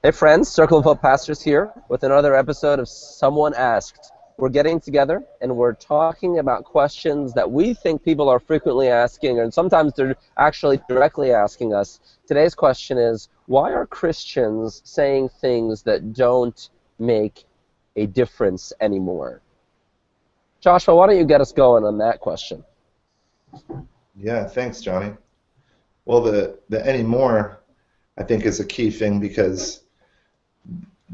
Hey friends, Circle of Hope Pastors here with another episode of Someone Asked. We're getting together and we're talking about questions that we think people are frequently asking, and sometimes they're actually directly asking us. Today's question is, why are Christians saying things that don't make a difference anymore? Joshua, why don't you get us going on that question? Yeah, thanks, Johnny. Well, the anymore, I think, is a key thing because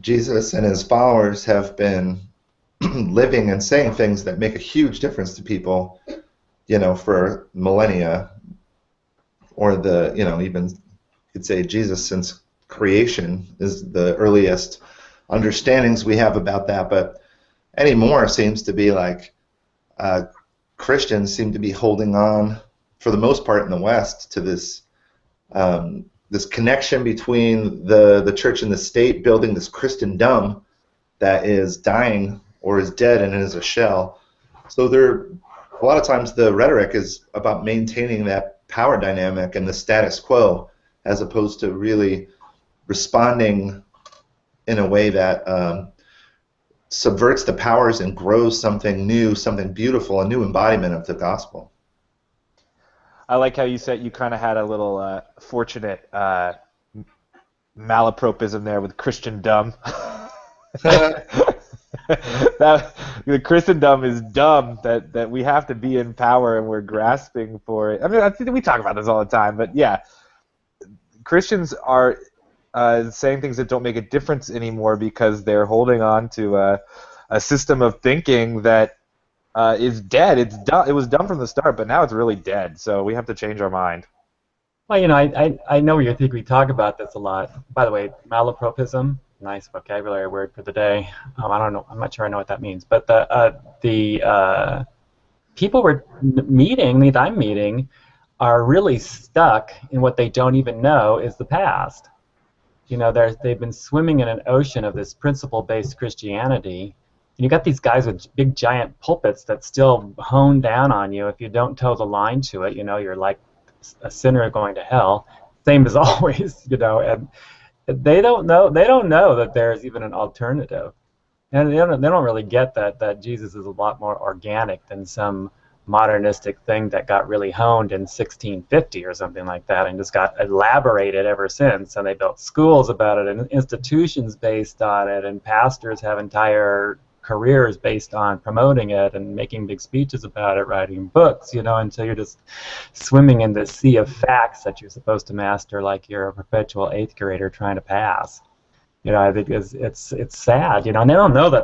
Jesus and his followers have been living and saying things that make a huge difference to people, for millennia, or even you could say Jesus since creation is the earliest understandings we have about that. But anymore seems to be like Christians seem to be holding on, for the most part in the West, to this this connection between the church and the state, building this Christendom that is dying or is dead and is a shell. So a lot of times the rhetoric is about maintaining that power dynamic and the status quo, as opposed to really responding in a way that subverts the powers and grows something new, something beautiful, a new embodiment of the gospel. I like how you said you kind of had a little fortunate malapropism there with Christendom. The Christendom is dumb, that we have to be in power and we're grasping for it. I mean, I think we talk about this all the time, but yeah, Christians are saying things that don't make a difference anymore because they're holding on to a system of thinking that is dead. It's dumb. It was dumb from the start, but now it's really dead. So we have to change our mind. Well, I know you think we talk about this a lot. By the way, malapropism, nice vocabulary word for the day. I don't know. I'm not sure I know what that means. But the people we're meeting, that I'm meeting, are really stuck in what they don't even know is the past. They've been swimming in an ocean of this principle-based Christianity. And you got these guys with big giant pulpits that still hone down on you. If you don't toe the line to it, you're like a sinner going to hell. Same as always, and they don't know that there's even an alternative. And they don't really get that Jesus is a lot more organic than some modernistic thing that got really honed in 1650 or something like that and just got elaborated ever since. And they built schools about it and institutions based on it, and pastors have entire careers based on promoting it and making big speeches about it, writing books, until you're just swimming in this sea of facts that you're supposed to master like you're a perpetual 8th grader trying to pass. I think it's sad, and they don't know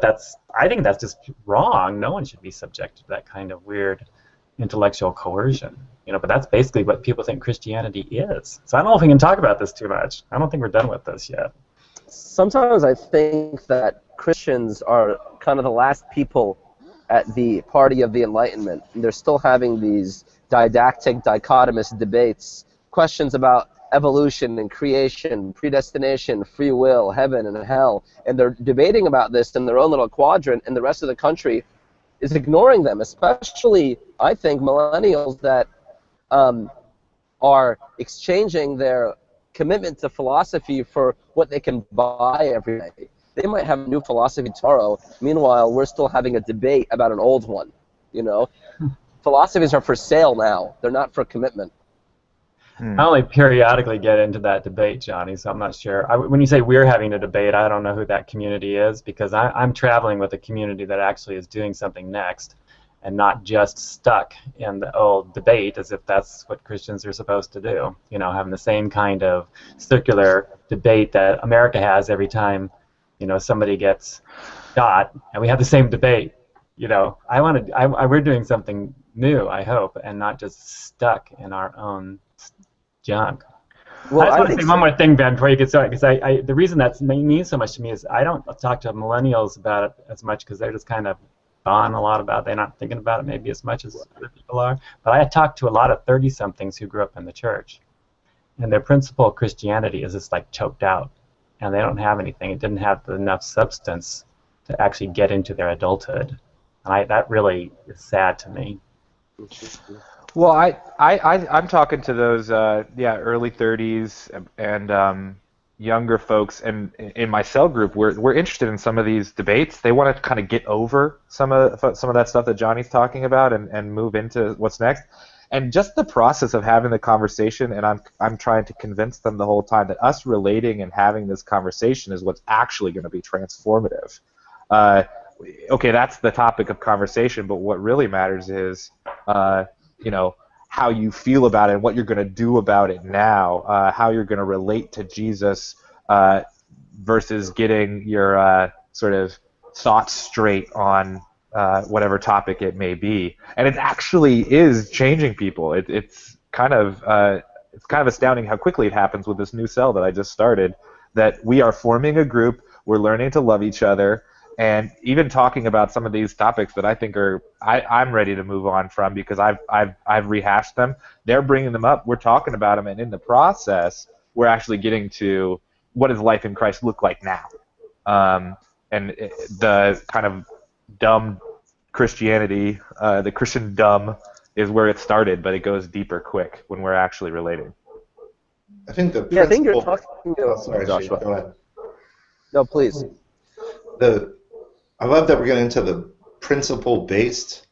I think that's just wrong. No one should be subject to that kind of weird intellectual coercion, but that's basically what people think Christianity is. So I don't know if we can talk about this too much. I don't think we're done with this yet. Sometimes I think that Christians are kind of the last people at the party of the Enlightenment. And they're still having these didactic, dichotomous debates, questions about evolution and creation, predestination, free will, heaven and hell. And they're debating about this in their own little quadrant, and the rest of the country is ignoring them, especially, I think, millennials that are exchanging their commitment to philosophy for what they can buy every day. They might have a new philosophy tomorrow. Meanwhile, we're still having a debate about an old one. Philosophies are for sale now. They're not for commitment. I only periodically get into that debate, Johnny, so I'm not sure. When you say we're having a debate, I don't know who that community is, because I'm traveling with a community that actually is doing something next and not just stuck in the old debate as if that's what Christians are supposed to do. Having the same kind of circular debate that America has every time somebody gets shot, and we have the same debate. We're doing something new, I hope, and not just stuck in our own junk. Well, I just want to say one more thing, Ben, before you get started, because the reason that means so much to me is I don't talk to millennials about it as much because they're just kind of on a lot about it. They're not thinking about it maybe as much as other people are. But I talk to a lot of 30-somethings who grew up in the church, and their principal Christianity is just like choked out, and they don't have anything. It didn't have enough substance to actually get into their adulthood, and that really is sad to me. Well, I'm talking to those early 30s and younger folks, and in my cell group, we're interested in some of these debates. They want to kind of get over some of that stuff that Johnny's talking about and move into what's next. And just the process of having the conversation, and I'm trying to convince them the whole time that us relating and having this conversation is what's actually going to be transformative. Okay, that's the topic of conversation, but what really matters is, how you feel about it and what you're going to do about it now, how you're going to relate to Jesus versus getting your sort of thoughts straight on whatever topic it may be. And it actually is changing people. It's kind of astounding how quickly it happens with this new cell that I just started, that we are forming a group, we're learning to love each other, and even talking about some of these topics that I think I'm ready to move on from because I've rehashed them. They're bringing them up. We're talking about them, and in the process, we're actually getting to what does life in Christ look like now. The kind of dumb Christianity, the Christian dumb, is where it started, but it goes deeper quick when we're actually relating. I think the Yeah, I think you're principle. talking. Oh, sorry, Joshua. Go ahead. No, please. I love that we're getting into the principle-based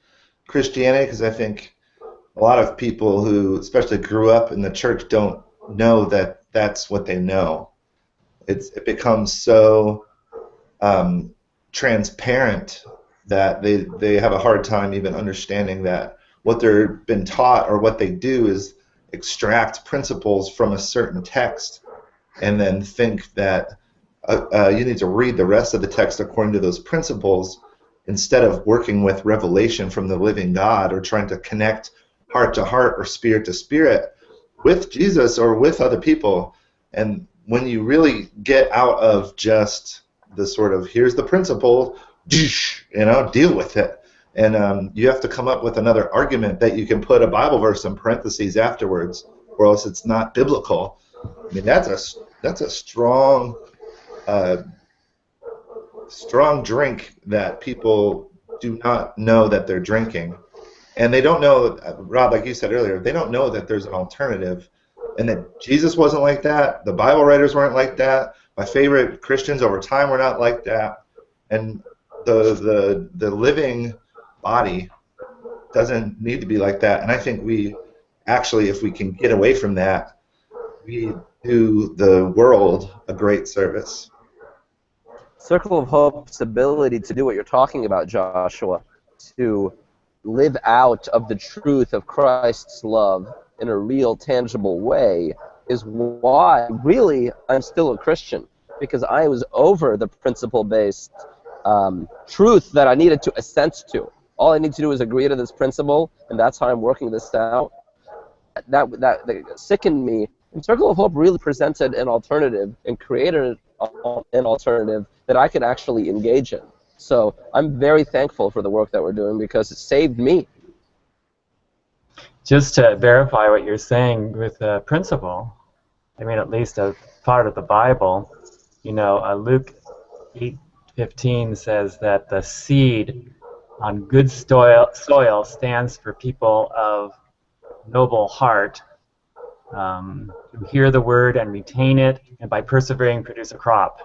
Christianity because I think a lot of people who especially grew up in the church don't know that that's what they know. It becomes so transparent that they have a hard time even understanding that what they're been taught or what they do is extract principles from a certain text and then think that you need to read the rest of the text according to those principles instead of working with revelation from the living God or trying to connect heart to heart or spirit to spirit with Jesus or with other people. And when you really get out of just the sort of here's the principle, deal with it. And you have to come up with another argument that you can put a Bible verse in parentheses afterwards, or else it's not biblical. I mean, that's a strong drink that people do not know that they're drinking. And they don't know, Rob, like you said earlier, they don't know that there's an alternative and that Jesus wasn't like that, the Bible writers weren't like that, my favorite Christians over time were not like that, and the living body doesn't need to be like that. And I think we actually, if we can get away from that, we do the world a great service. Circle of Hope's ability to do what you're talking about, Joshua, to live out of the truth of Christ's love in a real, tangible way, is why, really, I'm still a Christian, because I was over the principle-based truth that I needed to assent to. All I need to do is agree to this principle, and that's how I'm working this out. That sickened me. And Circle of Hope really presented an alternative and created an alternative that I could actually engage in. So I'm very thankful for the work that we're doing because it saved me. Just to verify what you're saying with the principle, I mean, at least a part of the Bible, Luke 8:15 says that the seed on good soil stands for people of noble heart, who hear the word and retain it, and by persevering produce a crop.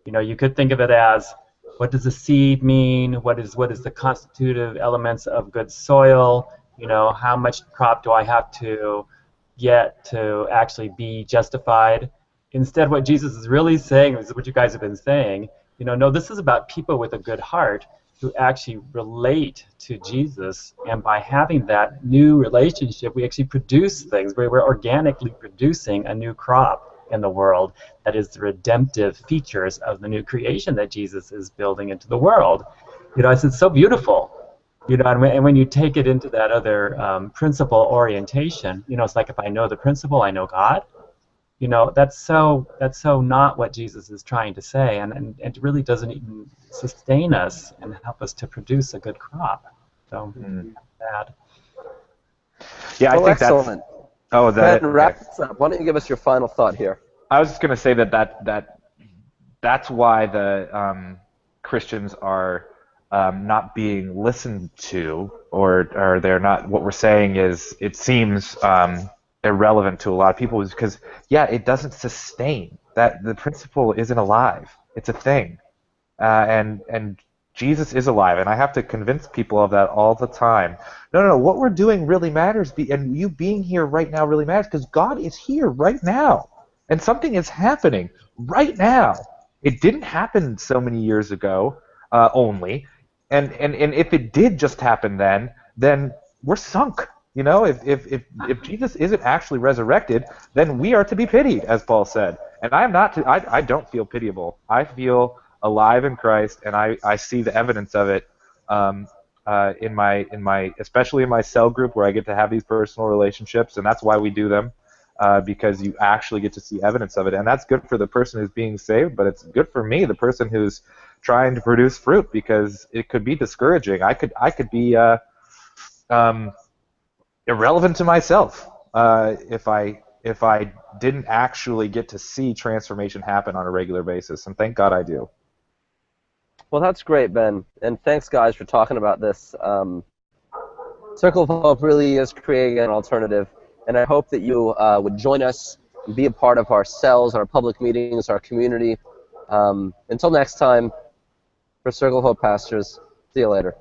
You could think of it as, what does a seed mean? What is the constitutive elements of good soil? How much crop do I have to get to actually be justified? Instead, what Jesus is really saying is what you guys have been saying. No, this is about people with a good heart who actually relate to Jesus, and by having that new relationship, we actually produce things. We're organically producing a new crop in the world that is the redemptive features of the new creation that Jesus is building into the world. It's so beautiful. And when you take it into that other principle orientation, it's like if I know the principle, I know God. That's so not what Jesus is trying to say, and it really doesn't even sustain us and help us to produce a good crop. So bad. Yeah, I think excellent. That wrap this up. Why don't you give us your final thought here? I was just going to say that's why the Christians are not being listened to, or they're not. What we're saying is, it seems irrelevant to a lot of people is because, yeah, it doesn't sustain. That the principle isn't alive. It's a thing. And Jesus is alive, and I have to convince people of that all the time. No, what we're doing really matters, and you being here right now really matters because God is here right now, and something is happening right now. It didn't happen so many years ago only, and if it did just happen then we're sunk. You know, if Jesus isn't actually resurrected, then we are to be pitied, as Paul said. And I am not. I don't feel pitiable. I feel alive in Christ, and I see the evidence of it in my especially in my cell group where I get to have these personal relationships, and that's why we do them, because you actually get to see evidence of it, and that's good for the person who's being saved, but it's good for me, the person who's trying to produce fruit, because it could be discouraging. I could be irrelevant to myself if I didn't actually get to see transformation happen on a regular basis, and thank God I do. Well, that's great, Ben, and thanks, guys, for talking about this. Circle of Hope really is creating an alternative, and I hope that you would join us and be a part of our cells, our public meetings, our community. Until next time, for Circle of Hope pastors, see you later.